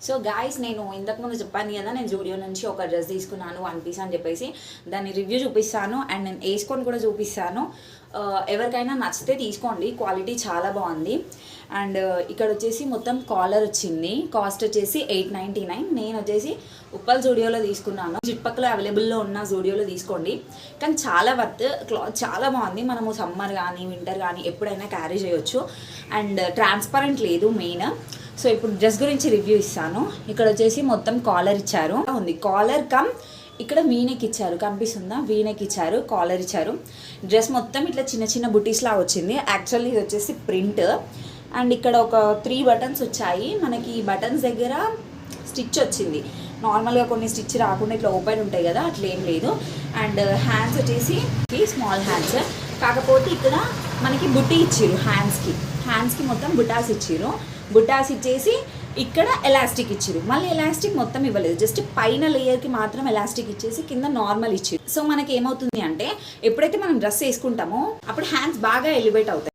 So guys, నేను ఇంతకుముందు చెప్పాను కదా, నేను జూడియో నుంచి ఒక డ్రెస్ తీసుకున్నాను 1 పీస్ అని చెప్పేసి. దాన్ని రివ్యూ చూపిస్తాను అండ్ నేను వేసుకొని కూడా చూపిస్తాను. ఎవరికైనా నచ్చితే తీసుకోండి, క్వాలిటీ చాలా బాగుంది. అండ్ ఇక్కడ వచ్చేసి మొత్తం కాలర్ వచ్చింది. కాస్ట్ వచ్చేసి 899. నేను వచ్చేసి ఉప్పల్ జూడియోలో తీసుకున్నాను. చుట్టుపక్కల అవైలబుల్లో ఉన్న జూడియోలో తీసుకోండి. కానీ చాలా వర్త్, క్లాత్ చాలా బాగుంది. మనము సమ్మర్ కానీ వింటర్ కానీ ఎప్పుడైనా క్యారీ చేయొచ్చు. అండ్ ట్రాన్స్పరెంట్ లేదు మెయిన్. సో ఇప్పుడు డ్రెస్ గురించి రివ్యూ ఇస్తాను. ఇక్కడ వచ్చేసి మొత్తం కాలర్ ఇచ్చారు, ఉంది కాలర్ కమ్ ఇక్కడ వీనెక్ ఇచ్చారు, కనిపిస్తుందా? వీనెక్ ఇచ్చారు, కాలర్ ఇచ్చారు. డ్రెస్ మొత్తం ఇట్లా చిన్న చిన్న బుటీస్లా వచ్చింది. యాక్చువల్లీ ఇది వచ్చేసి ప్రింట్. అండ్ ఇక్కడ ఒక 3 బటన్స్ వచ్చాయి. మనకి ఈ బటన్స్ దగ్గర స్టిచ్ వచ్చింది. నార్మల్గా కొన్ని స్టిచ్ రాకుండా ఇట్లా ఓపెన్ ఉంటాయి కదా, అట్లా ఏం లేదు. అండ్ హ్యాండ్స్ వచ్చేసి స్మాల్ హ్యాండ్స్, కాకపోతే ఇక్కడ మనకి బుట్టి ఇచ్చిర్రు. హ్యాండ్స్కి మొత్తం బుటాస్ ఇచ్చిర్రు. బుటాస్ ఇచ్చేసి ఇక్కడ ఎలాస్టిక్ ఇచ్చిర్రు. మళ్ళీ ఎలాస్టిక్ మొత్తం ఇవ్వలేదు, జస్ట్ పైన లేయర్కి మాత్రం ఎలాస్టిక్ ఇచ్చేసి కింద నార్మల్ ఇచ్చిర్రు. సో మనకి ఏమవుతుంది అంటే, ఎప్పుడైతే మనం డ్రెస్ వేసుకుంటామో అప్పుడు హ్యాండ్స్ బాగా ఎలివేట్ అవుతాయి.